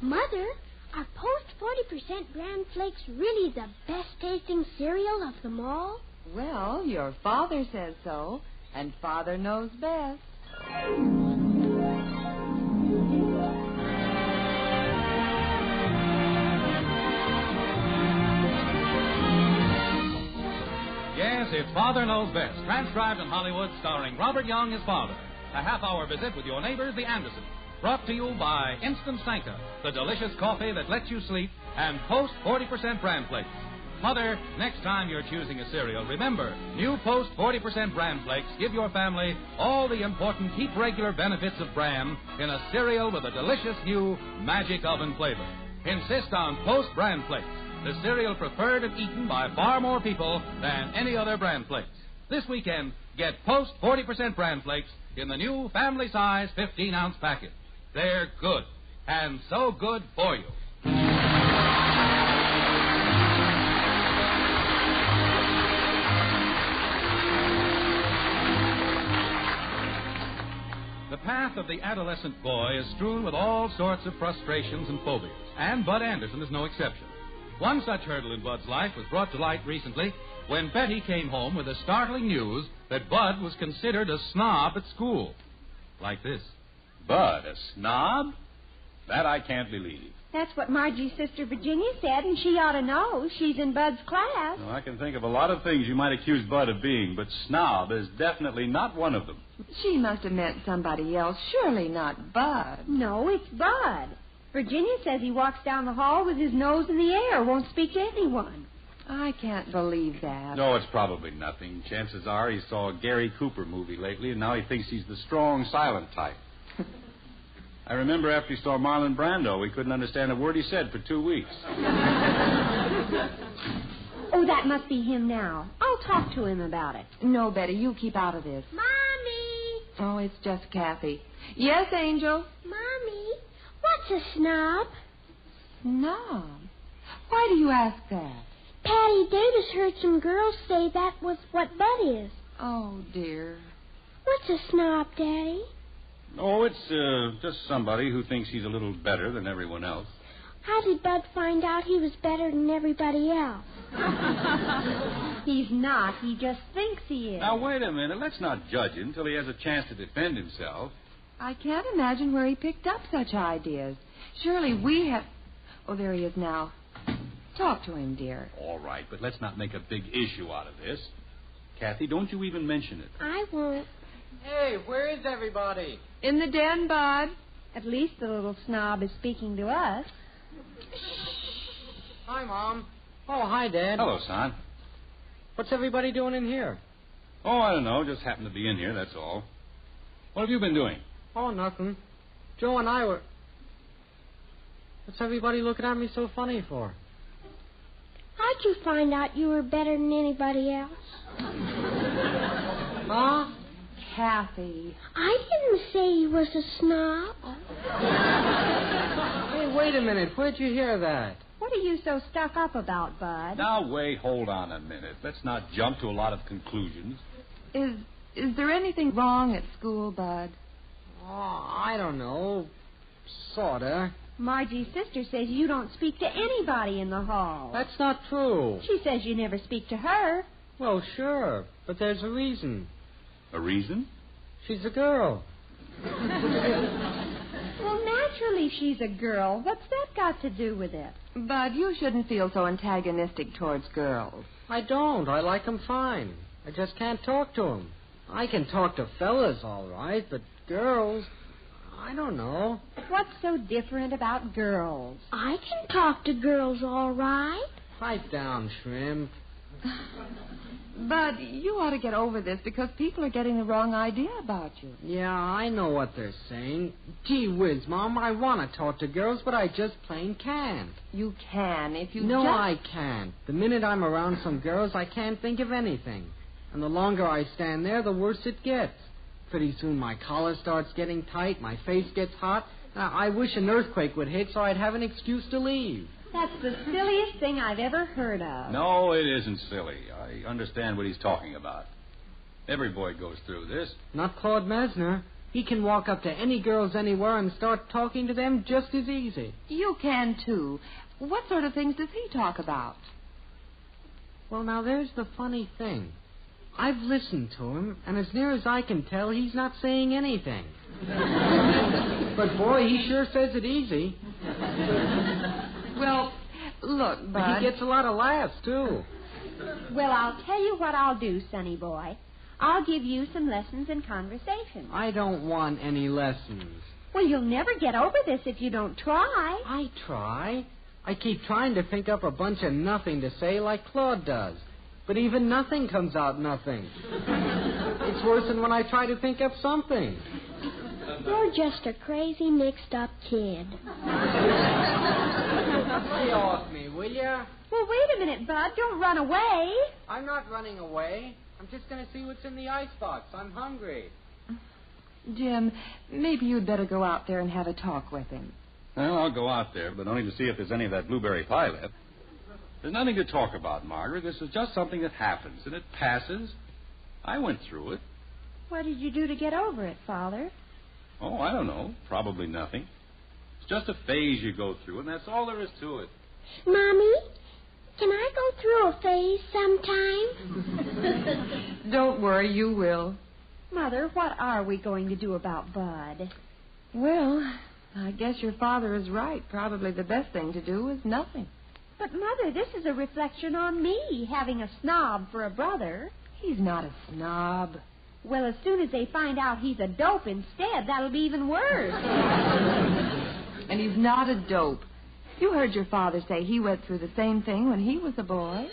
Mother, are Post 40% Bran Flakes really the best-tasting cereal of them all? Well, your father says so, and Father knows best. Yes, it's Father Knows Best, transcribed in Hollywood, starring Robert Young as Father. A half-hour visit with your neighbors, the Andersons. Brought to you by Instant Sanka, the delicious coffee that lets you sleep, and Post 40% Bran Flakes. Mother, next time you're choosing a cereal, remember, new Post 40% Bran Flakes give your family all the important keep-regular benefits of Bran in a cereal with a delicious new magic oven flavor. Insist on Post Bran Flakes, the cereal preferred and eaten by far more people than any other Bran Flakes. This weekend, get Post 40% Bran Flakes in the new family-size 15-ounce packet. They're good, and so good for you. The path of the adolescent boy is strewn with all sorts of frustrations and phobias, and Bud Anderson is no exception. One such hurdle in Bud's life was brought to light recently when Betty came home with the startling news that Bud was considered a snob at school. Like this. Bud, a snob? That I can't believe. That's what Margie's sister Virginia said, and she ought to know. She's in Bud's class. Well, I can think of a lot of things you might accuse Bud of being, but snob is definitely not one of them. She must have meant somebody else, surely not Bud. No, it's Bud. Virginia says he walks down the hall with his nose in the air, won't speak to anyone. I can't believe that. No, it's probably nothing. Chances are he saw a Gary Cooper movie lately, and now he thinks he's the strong, silent type. I remember after he saw Marlon Brando, he couldn't understand a word he said for 2 weeks. Oh, that must be him now. I'll talk to him about it. No, Betty, you keep out of this. Mommy! Oh, it's just Kathy. Yes, Angel? Mommy, what's a snob? Snob? Why do you ask that? Patty Davis heard some girls say that was what Bud is. Oh, dear. What's a snob, Daddy? Oh, it's just somebody who thinks he's a little better than everyone else. How did Bud find out he was better than everybody else? He's not. He just thinks he is. Now, wait a minute. Let's not judge him till he has a chance to defend himself. I can't imagine where he picked up such ideas. Surely we have... Oh, there he is now. Talk to him, dear. All right, but let's not make a big issue out of this. Kathy, don't you even mention it. I won't. Hey, where is everybody? In the den, Bud. At least the little snob is speaking to us. Hi, Mom. Oh, hi, Dad. Hello, son. What's everybody doing in here? Oh, I don't know. Just happened to be in here, that's all. What have you been doing? Oh, nothing. Joe and I were... What's everybody looking at me so funny for? How'd you find out you were better than anybody else? Huh? Kathy. I didn't say he was a snob. Hey, wait a minute. Where'd you hear that? What are you so stuck up about, Bud? Now, wait, hold on a minute. Let's not jump to a lot of conclusions. Is there anything wrong at school, Bud? Oh, I don't know. Sorta. Margie's sister says you don't speak to anybody in the hall. That's not true. She says you never speak to her. Well, sure, but there's a reason. A reason? She's a girl. Well, naturally she's a girl. What's that got to do with it? Bud, you shouldn't feel so antagonistic towards girls. I don't. I like 'em fine. I just can't talk to 'em. I can talk to fellas, all right, but girls, I don't know. What's so different about girls? I can talk to girls all right. Pipe down, Shrimp. Bud, you ought to get over this because people are getting the wrong idea about you. Yeah, I know what they're saying. Gee whiz, Mom, I want to talk to girls, but I just plain can't. You can if you No, just... I can't. The minute I'm around some girls, I can't think of anything. And the longer I stand there, the worse it gets. Pretty soon my collar starts getting tight, my face gets hot. Now, I wish an earthquake would hit so I'd have an excuse to leave. That's the silliest thing I've ever heard of. No, it isn't silly. I understand what he's talking about. Every boy goes through this. Not Claude Mesner. He can walk up to any girls anywhere and start talking to them just as easy. You can, too. What sort of things does he talk about? Well, now, there's the funny thing. I've listened to him, and as near as I can tell, he's not saying anything. But, boy, he sure says it easy. Well, look, Bud. He gets a lot of laughs, too. Well, I'll tell you what I'll do, sonny boy. I'll give you some lessons in conversation. I don't want any lessons. Well, you'll never get over this if you don't try. I try. I keep trying to think up a bunch of nothing to say like Claude does. But even nothing comes out nothing. It's worse than when I try to think up something. You're just a crazy, mixed-up kid. Lay off me, will ya? Well, wait a minute, Bud. Don't run away. I'm not running away. I'm just going to see what's in the icebox. I'm hungry. Jim, maybe you'd better go out there and have a talk with him. Well, I'll go out there, but only to see if there's any of that blueberry pie left. There's nothing to talk about, Margaret. This is just something that happens, and it passes. I went through it. What did you do to get over it, Father? Oh, I don't know. Probably nothing. It's just a phase you go through, and that's all there is to it. Mommy, can I go through a phase sometime? Don't worry, you will. Mother, what are we going to do about Bud? Well, I guess your father is right. Probably the best thing to do is nothing. But, Mother, this is a reflection on me, having a snob for a brother. He's not a snob. Well, as soon as they find out he's a dope instead, that'll be even worse. And he's not a dope. You heard your father say he went through the same thing when he was a boy.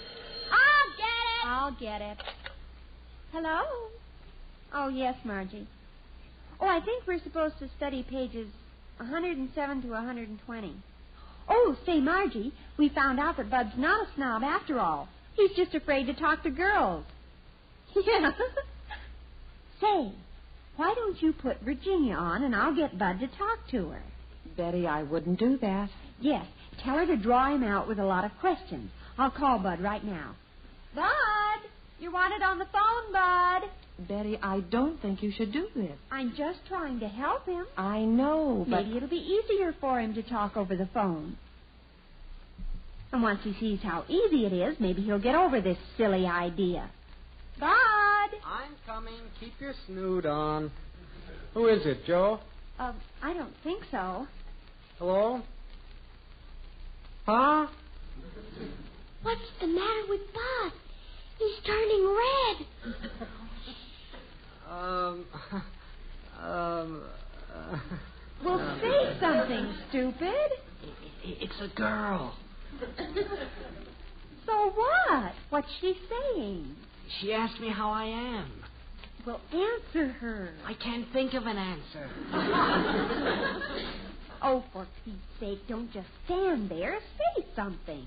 I'll get it. Hello? Oh, yes, Margie. Oh, I think we're supposed to study pages 107 to 120. Oh, say, Margie, we found out that Bud's not a snob after all. He's just afraid to talk to girls. Yeah. Say, why don't you put Virginia on and I'll get Bud to talk to her? Betty, I wouldn't do that. Yes, tell her to draw him out with a lot of questions. I'll call Bud right now. Bud! You're wanted on the phone, Bud. Betty, I don't think you should do this. I'm just trying to help him. I know, but... Maybe it'll be easier for him to talk over the phone. And once he sees how easy it is, maybe he'll get over this silly idea. Bud! I'm coming. Keep your snoot on. Who is it, Joe? I don't think so. Hello? Huh? What's the matter with Bud? He's turning red. Well, say something, stupid. It's a girl. So what? What's she saying? She asked me how I am. Well, answer her. I can't think of an answer. Oh, for Pete's sake, don't just stand there. Say something.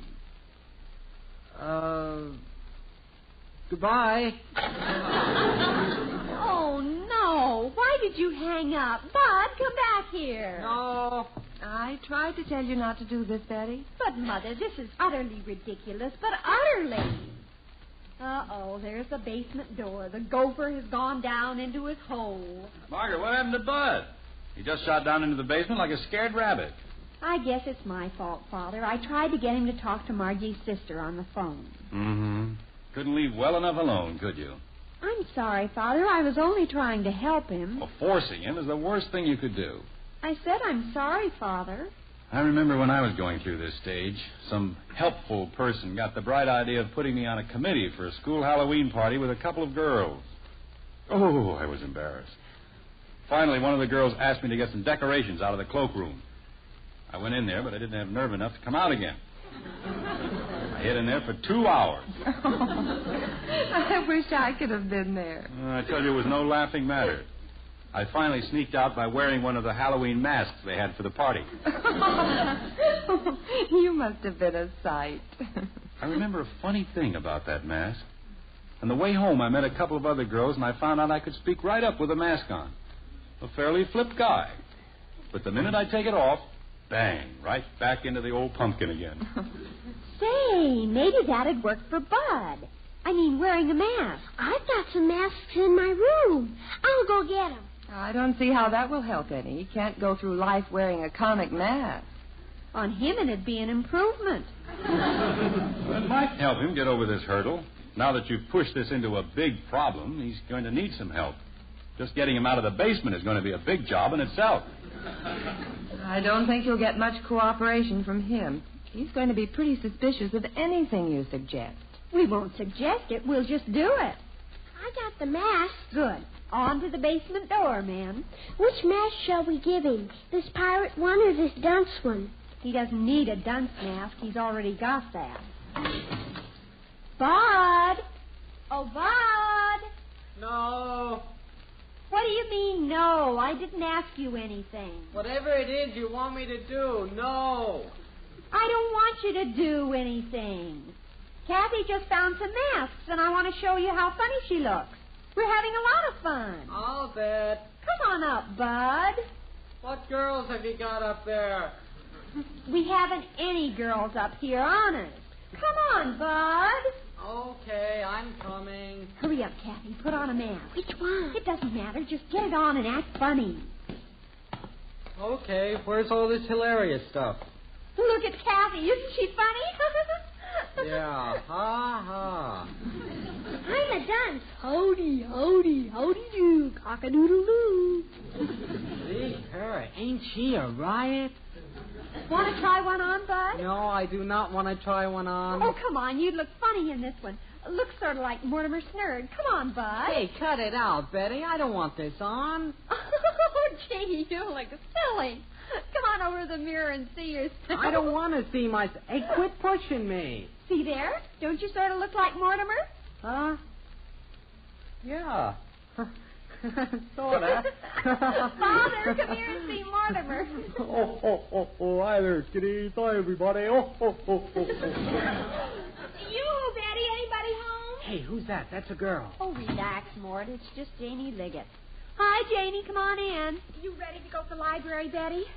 Goodbye. Oh, no. Why did you hang up? Bud, come back here. No. I tried to tell you not to do this, Betty. But, Mother, this is utterly ridiculous, but utterly. Uh-oh, there's the basement door. The gopher has gone down into his hole. Margaret, what happened to Bud? He just shot down into the basement like a scared rabbit. I guess it's my fault, Father. I tried to get him to talk to Margie's sister on the phone. Mm-hmm. Couldn't leave well enough alone, could you? I'm sorry, Father. I was only trying to help him. Well, forcing him is the worst thing you could do. I said I'm sorry, Father. I remember when I was going through this stage, some helpful person got the bright idea of putting me on a committee for a school Halloween party with a couple of girls. Oh, I was embarrassed. Finally, one of the girls asked me to get some decorations out of the cloakroom. I went in there, but I didn't have nerve enough to come out again. I hid in there for 2 hours. I wish I could have been there. I tell you, it was no laughing matter. I finally sneaked out by wearing one of the Halloween masks they had for the party. You must have been a sight. I remember a funny thing about that mask. On the way home, I met a couple of other girls, and I found out I could speak right up with a mask on. A fairly flip guy. But the minute I take it off, bang, right back into the old pumpkin again. Say, maybe that'd work for Bud. I mean, wearing a mask. I've got some masks in my room. I'll go get them. I don't see how that will help any. He can't go through life wearing a comic mask. On him, it'd be an improvement. It might help him get over this hurdle. Now that you've pushed this into a big problem, he's going to need some help. Just getting him out of the basement is going to be a big job in itself. I don't think you'll get much cooperation from him. He's going to be pretty suspicious of anything you suggest. We won't suggest it. We'll just do it. I got the mask. Good. On to the basement door, ma'am. Which mask shall we give him? This pirate one or this dunce one? He doesn't need a dunce mask. He's already got that. Bud! Oh, Bud! No. What do you mean, no? I didn't ask you anything. Whatever it is you want me to do, no. I don't want you to do anything. Kathy just found some masks, and I want to show you how funny she looks. We're having a lot of fun. I'll bet. Come on up, Bud. What girls have you got up there? We haven't any girls up here, honest. Come on, Bud. Okay, I'm coming. Hurry up, Kathy. Put on a mask. Which one? It doesn't matter. Just get it on and act funny. Okay, where's all this hilarious stuff? Look at Kathy. Isn't she funny? Yeah, ha. I'm a dunce. Howdy, howdy, howdy do, cock-a-doodle-doo. See, her, ain't she a riot? Want to try one on, Bud? No, I do not want to try one on. Oh, come on. You'd look funny in this one. Looks sort of like Mortimer Snurd. Come on, Bud. Hey, cut it out, Betty. I don't want this on. Oh, gee, you look silly. Come on over to the mirror and see yourself. I don't want to see myself. Hey, quit pushing me. See there? Don't you sort of look like Mortimer? Huh? Yeah. Sorta. Father, come here and see Mortimer. Hi there, kiddies. Hi, everybody. You, Betty, anybody home? Hey, who's that? That's a girl. Oh, relax, Mort. It's just Janie Liggett. Hi, Janie. Come on in. You ready to go to the library, Betty?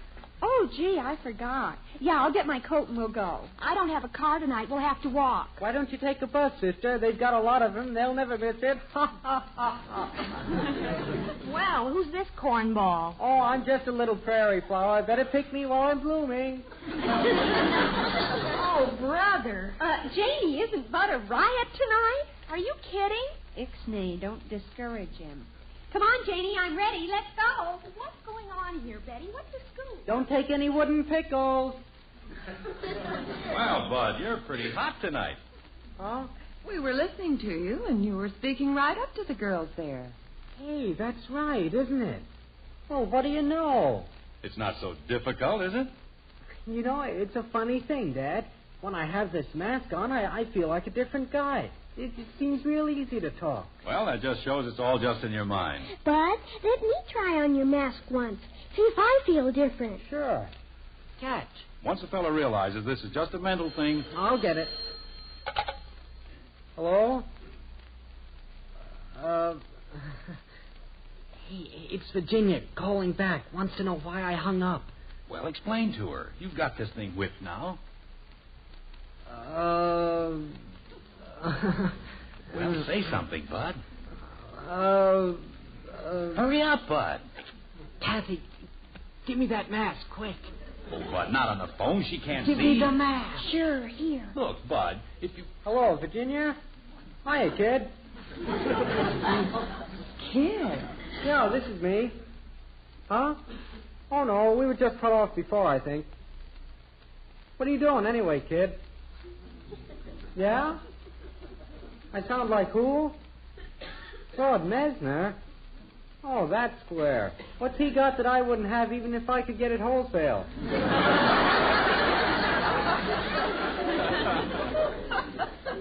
Oh, gee, I forgot. Yeah, I'll get my coat and we'll go. I don't have a car tonight. We'll have to walk. Why don't you take a bus, sister? They've got a lot of them. They'll never miss it. Well, who's this cornball? Oh, I'm just a little prairie flower. Better pick me while I'm blooming. Oh, brother. Janie, isn't Bud a riot tonight? Are you kidding? Ixnay, don't discourage him. Come on, Janie, I'm ready. Let's go. What's going on here, Betty? What's the scoop? Don't take any wooden pickles. Well, Bud, you're pretty hot tonight. Huh? We were listening to you, and you were speaking right up to the girls there. Hey, that's right, isn't it? Well, what do you know? It's not so difficult, is it? You know, it's a funny thing, Dad. When I have this mask on, I feel like a different guy. It seems real easy to talk. Well, that just shows it's all just in your mind. Bud, let me try on your mask once. See if I feel different. Sure. Catch. Once a fellow realizes this is just a mental thing... I'll get it. Hello? Hey, it's Virginia calling back. Wants to know why I hung up. Well, explain to her. You've got this thing whipped now. Well, say something, Bud. Hurry up, Bud. Kathy, give me that mask, quick. Oh, Bud, not on the phone. She can't Give see. me the mask. Sure, here. Look, Bud, if you... Hello, Virginia. Hiya, kid. Kid? Yeah, this is me. Huh? Oh, no, we were just cut off before, I think. What are you doing anyway, kid? Yeah? I sound like who? Claude Mesner? Oh, that's square. What's he got that I wouldn't have even if I could get it wholesale?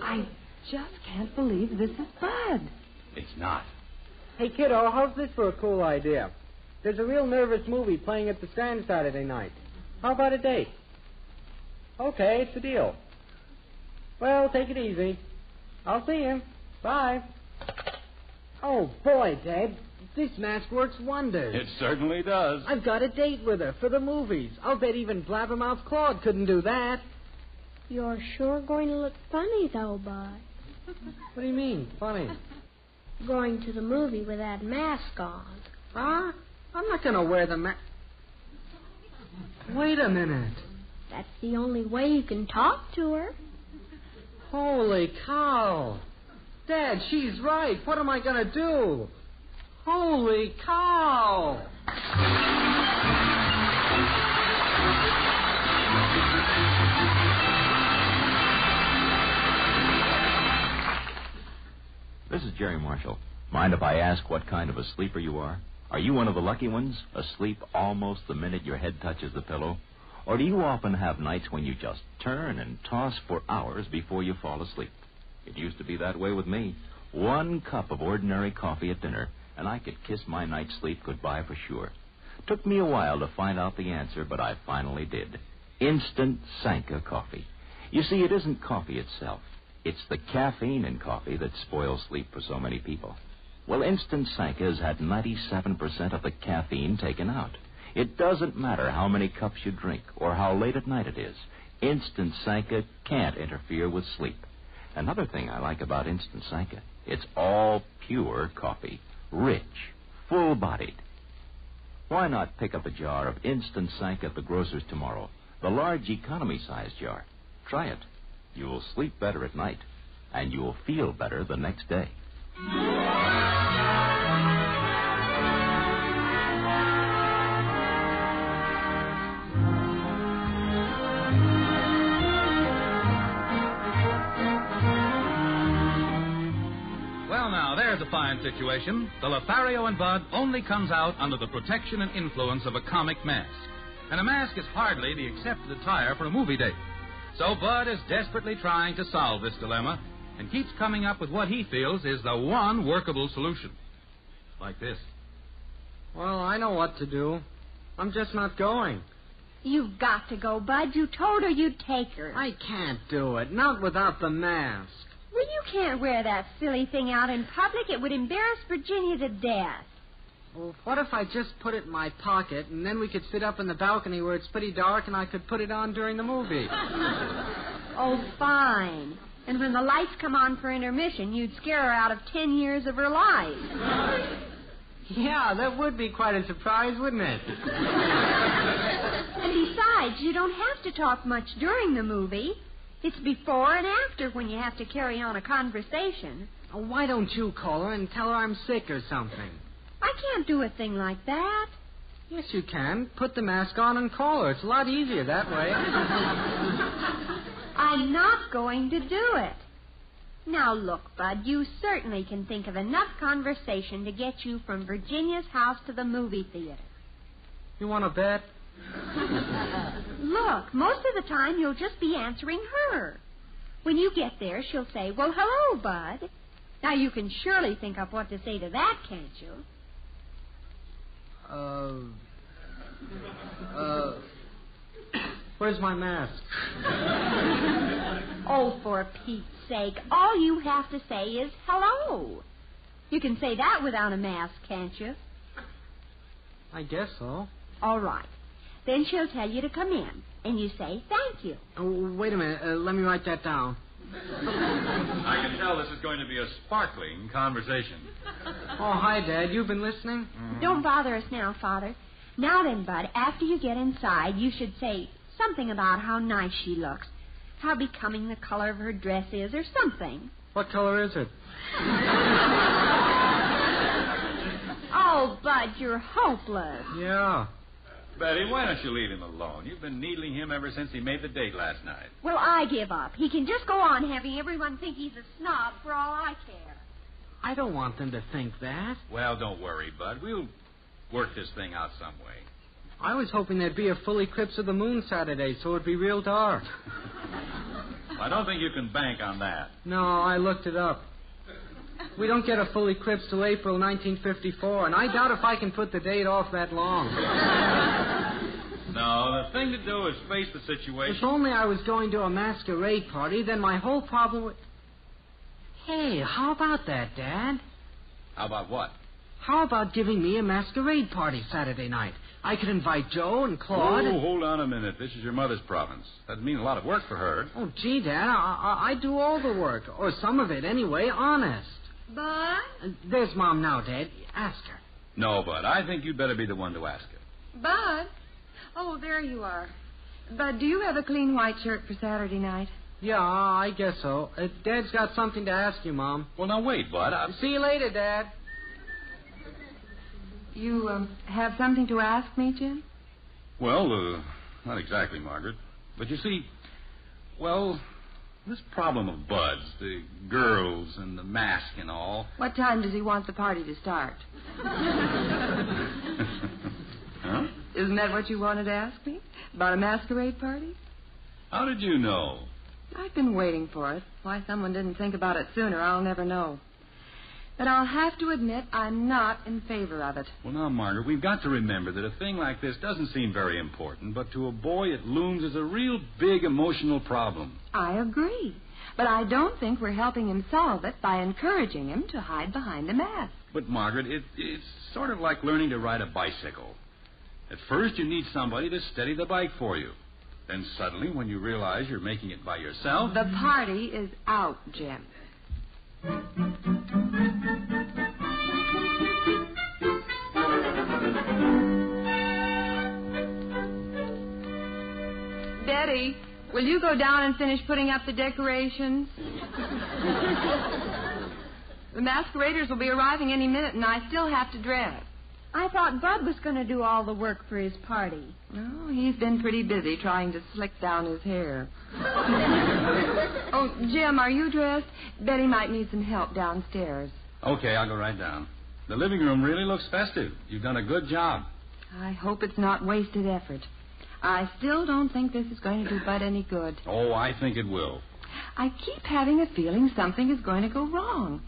I just can't believe this is Bud. It's not. Hey, kiddo, how's this for a cool idea? There's a real nervous movie playing at the Strand Saturday night. How about a date? Okay, it's a deal. Well, take it easy. I'll see you. Bye. Oh, boy, Dad. This mask works wonders. It certainly does. I've got a date with her for the movies. I'll bet even Blabbermouth Claude couldn't do that. You're sure going to look funny, though, Bud. What do you mean, funny? Going to the movie with that mask on. Huh? I'm not going to wear the mask. Wait a minute. That's the only way you can talk to her. Holy cow. Dad, she's right. What am I going to do? Holy cow. This is Jerry Marshall. Mind if I ask what kind of a sleeper you are? Are you one of the lucky ones, asleep almost the minute your head touches the pillow? Or do you often have nights when you just turn and toss for hours before you fall asleep? It used to be that way with me. 1 cup of ordinary coffee at dinner, and I could kiss my night's sleep goodbye for sure. Took me a while to find out the answer, but I finally did. Instant Sanka coffee. You see, it isn't coffee itself. It's the caffeine in coffee that spoils sleep for so many people. Well, Instant Sanka has had 97% of the caffeine taken out. It doesn't matter how many cups you drink or how late at night it is. Instant Sanka can't interfere with sleep. Another thing I like about Instant Sanka, it's all pure coffee. Rich, full-bodied. Why not pick up a jar of Instant Sanka at the grocer's tomorrow? The large economy-sized jar. Try it. You will sleep better at night, and you will feel better the next day. Well, now, there's a fine situation. The Lothario and Bud only comes out under the protection and influence of a comic mask. And a mask is hardly the accepted attire for a movie date. So Bud is desperately trying to solve this dilemma and keeps coming up with what he feels is the one workable solution. Like this. Well, I know what to do. I'm just not going. You've got to go, Bud. You told her you'd take her. I can't do it. Not without the mask. Well, you can't wear that silly thing out in public. It would embarrass Virginia to death. Well, what if I just put it in my pocket, and then we could sit up in the balcony where it's pretty dark, and I could put it on during the movie? Oh, fine. And when the lights come on for intermission, you'd scare her out of 10 years of her life. Yeah, that would be quite a surprise, wouldn't it? And besides, you don't have to talk much during the movie. It's before and after when you have to carry on a conversation. Oh, why don't you call her and tell her I'm sick or something? I can't do a thing like that. Yes, you can. Put the mask on and call her. It's a lot easier that way. I'm not going to do it. Now, look, Bud, you certainly can think of enough conversation to get you from Virginia's house to the movie theater. You want to bet? Look, most of the time you'll just be answering her. When you get there, she'll say, "Well, hello, Bud." Now, you can surely think up what to say to that, can't you? Where's my mask? Oh, for Pete's sake, all you have to say is hello. You can say that without a mask, can't you? I guess so. All right. Then she'll tell you to come in, and you say thank you. Oh, wait a minute. Let me write that down. I can tell this is going to be a sparkling conversation. Oh, hi, Dad. You've been listening? Mm-hmm. Don't bother us now, Father. Now then, Bud, after you get inside, you should say something about how nice she looks, how becoming the color of her dress is, or something. What color is it? Oh, Bud, you're hopeless. Yeah. Betty, why don't you leave him alone? You've been needling him ever since he made the date last night. Well, I give up. He can just go on having everyone think he's a snob for all I care. I don't want them to think that. Well, don't worry, Bud. We'll work this thing out some way. I was hoping there'd be a full eclipse of the moon Saturday, so it'd be real dark. I don't think you can bank on that. No, I looked it up. We don't get a full eclipse till April 1954, and I doubt if I can put the date off that long. No, the thing to do is face the situation. If only I was going to a masquerade party, then my whole problem would... Hey, how about that, Dad? How about what? How about giving me a masquerade party Saturday night? I could invite Joe and Claude. Oh, hold on a minute. This is your mother's province. That'd mean a lot of work for her. Oh, gee, Dad, I do all the work. Or some of it, anyway, honest. Bud? There's Mom now, Dad. Ask her. No, Bud. I think you'd better be the one to ask her. Bud? Oh, there you are. Bud, do you have a clean white shirt for Saturday night? Yeah, I guess so. Dad's got something to ask you, Mom. Well, now, wait, Bud. See you later, Dad. You, have something to ask me, Jim? Well, not exactly, Margaret. But you see, well, this problem of Bud's, the girls and the mask and all. What time does he want the party to start? Huh? Isn't that what you wanted to ask me? About a masquerade party? How did you know? I've been waiting for it. Why someone didn't think about it sooner, I'll never know. But I'll have to admit I'm not in favor of it. Well, now, Margaret, we've got to remember that a thing like this doesn't seem very important, but to a boy it looms as a real big emotional problem. I agree. But I don't think we're helping him solve it by encouraging him to hide behind a mask. But, Margaret, it's sort of like learning to ride a bicycle. At first, you need somebody to steady the bike for you. Then suddenly, when you realize you're making it by yourself... The party is out, Jim. Betty, will you go down and finish putting up the decorations? The masqueraders will be arriving any minute, and I still have to dress. I thought Bud was going to do all the work for his party. Oh, he's been pretty busy trying to slick down his hair. Oh, Jim, are you dressed? Betty might need some help downstairs. Okay, I'll go right down. The living room really looks festive. You've done a good job. I hope it's not wasted effort. I still don't think this is going to do Bud any good. Oh, I think it will. I keep having a feeling something is going to go wrong.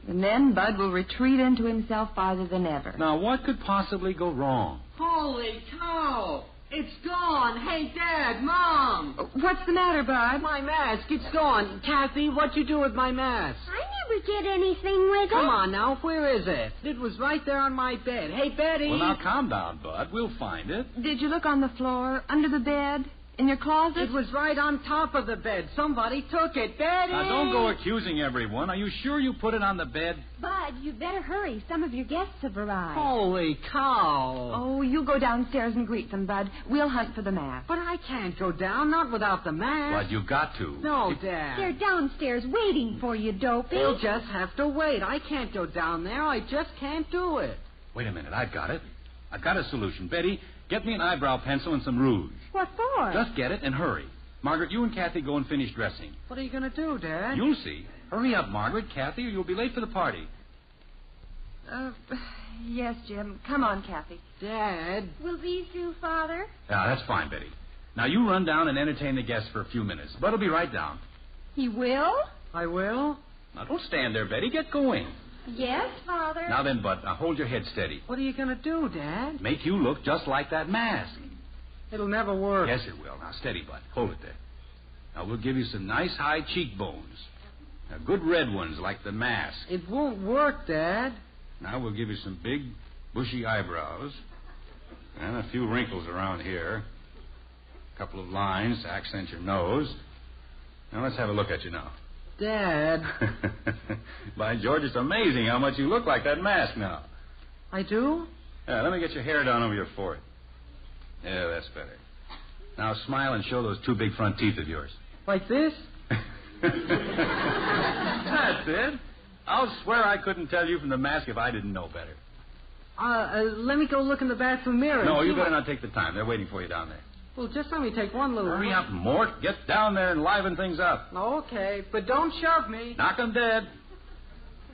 And then Bud will retreat into himself farther than ever. Now, what could possibly go wrong? Holy cow! It's gone. Hey, Dad, Mom. What's the matter, Bud? My mask, it's gone. Kathy, what'd you do with my mask? I never did anything with it. Come on now, where is it? It was right there on my bed. Hey, Betty. Well, now, calm down, Bud. We'll find it. Did you look on the floor, under the bed, in your closet? It was right on top of the bed. Somebody took it. Betty! Now, don't go accusing everyone. Are you sure you put it on the bed? Bud, you better hurry. Some of your guests have arrived. Holy cow. Oh, you go downstairs and greet them, Bud. We'll hunt for the mask. But I can't go down, not without the mask. Bud, you've got to. No, Dad. They're downstairs waiting for you, Dopey. They'll just have to wait. I can't go down there. I just can't do it. Wait a minute. I've got it. I've got a solution. Betty, get me an eyebrow pencil and some rouge. What for? Just get it and hurry. Margaret, you and Kathy go and finish dressing. What are you going to do, Dad? You'll see. Hurry up, Margaret, Kathy, or you'll be late for the party. Yes, Jim. Come on, Kathy. Dad. Will these do, Father? Yeah, that's fine, Betty. Now, you run down and entertain the guests for a few minutes. Bud'll be right down. He will? I will? Now, don't stand there, Betty. Get going. Yes, Father. Now then, Bud, now hold your head steady. What are you going to do, Dad? Make you look just like that mask. It'll never work. Yes, it will. Now, steady, Bud. Hold it there. Now, we'll give you some nice high cheekbones. Now, good red ones like the mask. It won't work, Dad. Now, we'll give you some big, bushy eyebrows. And a few wrinkles around here. A couple of lines to accent your nose. Now, let's have a look at you now. Dad. By George, it's amazing how much you look like that mask now. I do? Yeah, let me get your hair down over your forehead. Yeah, that's better. Now smile and show those two big front teeth of yours. Like this? That's it. I'll swear I couldn't tell you from the mask if I didn't know better. Let me go look in the bathroom mirror. No, and you see better not take the time. They're waiting for you down there. Well, just let me take one little... Hurry up, Mort. Get down there and liven things up. Okay, but don't shove me. Knock 'em dead.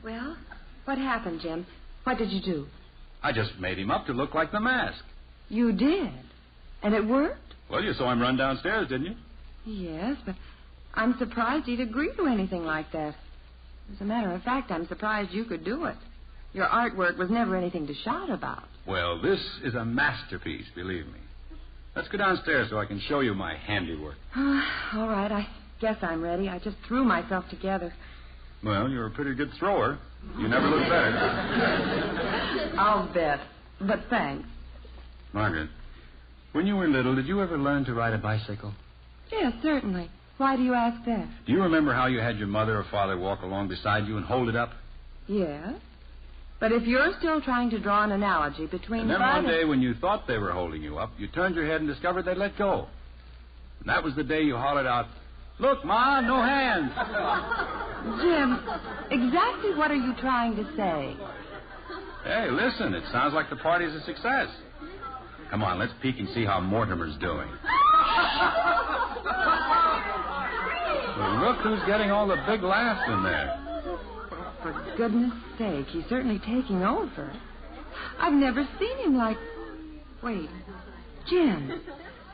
Well, what happened, Jim? What did you do? I just made him up to look like the mask. You did? And it worked? Well, you saw him run downstairs, didn't you? Yes, but I'm surprised he'd agree to anything like that. As a matter of fact, I'm surprised you could do it. Your artwork was never anything to shout about. Well, this is a masterpiece, believe me. Let's go downstairs so I can show you my handiwork. All right, I guess I'm ready. I just threw myself together. Well, you're a pretty good thrower. You never look better. I'll bet. But thanks. Margaret, when you were little, did you ever learn to ride a bicycle? Yes, certainly. Why do you ask that? Do you remember how you had your mother or father walk along beside you and hold it up? Yes. But if you're still trying to draw an analogy between And then fun one day when you thought they were holding you up, you turned your head and discovered they'd let go. And that was the day you hollered out, "Look, Ma, no hands." Jim, exactly what are you trying to say? Hey, listen, it sounds like the party's a success. Come on, let's peek and see how Mortimer's doing. Well, look who's getting all the big laughs in there. For goodness sake, he's certainly taking over. I've never seen him like... Wait. Jim,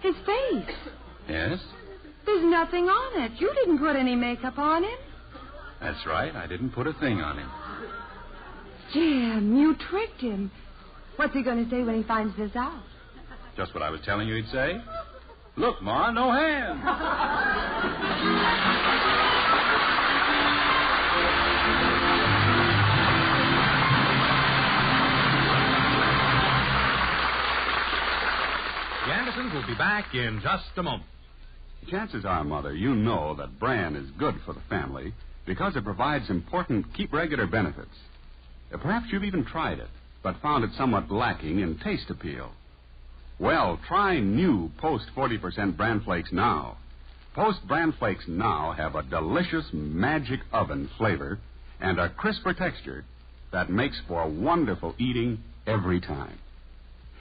his face. Yes? There's nothing on it. You didn't put any makeup on him. That's right. I didn't put a thing on him. Jim, you tricked him. What's he going to say when he finds this out? Just what I was telling you he'd say. "Look, Ma, no hands." The Andersons will be back in just a moment. Chances are, Mother, you know that bran is good for the family because it provides important keep-regular benefits. Perhaps you've even tried it, but found it somewhat lacking in taste appeal. Well, try new Post 40% Bran Flakes now. Post Bran Flakes now have a delicious magic oven flavor and a crisper texture that makes for wonderful eating every time.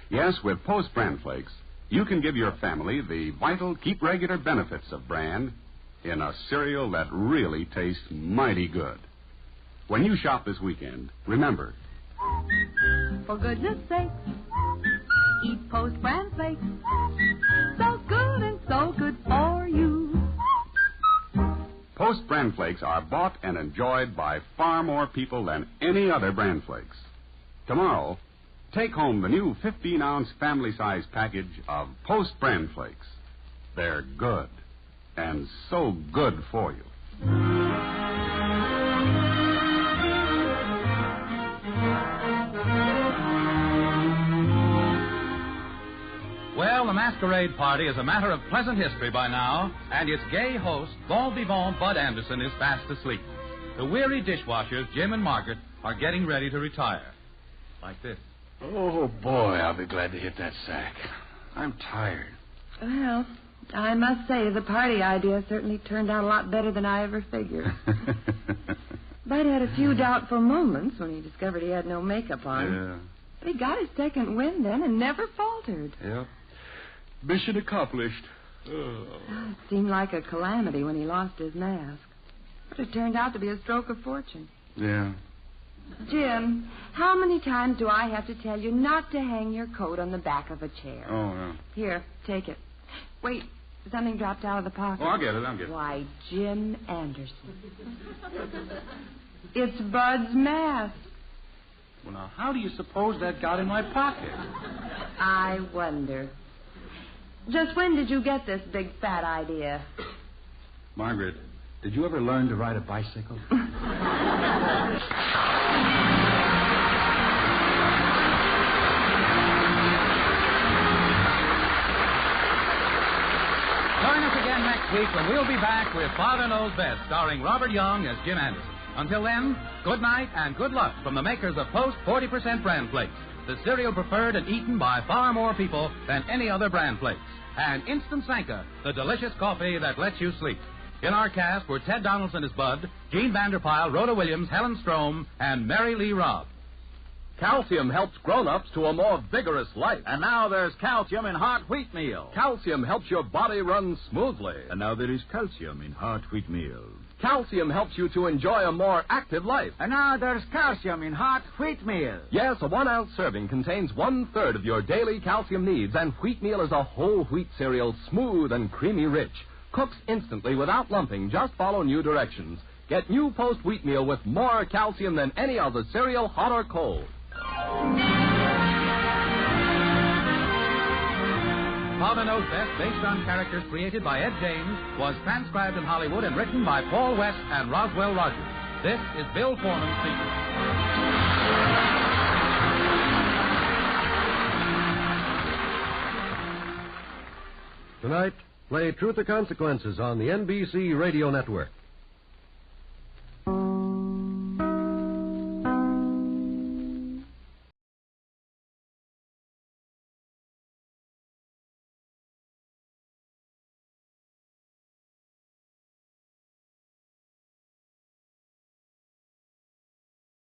Yes, with Post Bran Flakes, you can give your family the vital keep-regular benefits of bran in a cereal that really tastes mighty good. When you shop this weekend, remember... For goodness sake, eat Post Bran Flakes. So good and so good for you. Post Bran Flakes are bought and enjoyed by far more people than any other Bran Flakes. Tomorrow, take home the new 15-ounce family-size package of Post Bran Flakes. They're good, and so good for you. Well, the masquerade party is a matter of pleasant history by now, and its gay host, bon vivant Bud Anderson, is fast asleep. The weary dishwashers, Jim and Margaret, are getting ready to retire. Like this. Oh, boy, I'll be glad to hit that sack. I'm tired. Well, I must say the party idea certainly turned out a lot better than I ever figured. Bud had a few doubtful moments when he discovered he had no makeup on. Yeah. But he got his second wind then and never faltered. Yep. Mission accomplished. It seemed like a calamity when he lost his mask. But it turned out to be a stroke of fortune. Yeah. Jim, how many times do I have to tell you not to hang your coat on the back of a chair? Oh, yeah. Here, take it. Wait, something dropped out of the pocket. Oh, I'll get it. Why, Jim Anderson. It's Bud's mask. Well, now, how do you suppose that got in my pocket? I wonder. Just when did you get this big fat idea? Margaret, did you ever learn to ride a bicycle? Join us again next week when we'll be back with Father Knows Best, starring Robert Young as Jim Anderson. Until then, good night and good luck from the makers of Post 40% Bran Flakes, the cereal preferred and eaten by far more people than any other Bran Flakes. And Instant Sanka, the delicious coffee that lets you sleep. In our cast were Ted Donaldson as Bud, Gene Vanderpyle, Rhoda Williams, Helen Strome, and Mary Lee Robb. Calcium helps grown-ups to a more vigorous life. And now there's calcium in hot wheat meal. Calcium helps your body run smoothly. And now there is calcium in hot wheat meal. Calcium helps you to enjoy a more active life. And now there's calcium in hot wheat meal. Yes, a 1-ounce serving contains 1/3 of your daily calcium needs, and wheat meal is a whole wheat cereal, smooth and creamy rich. Cooks instantly without lumping. Just follow new directions. Get new Post wheat meal with more calcium than any other cereal, hot or cold. Father Knows Best, based on characters created by Ed James, was transcribed in Hollywood and written by Paul West and Roswell Rogers. This is Bill Foreman speaking. Tonight, play Truth or Consequences on the NBC Radio Network.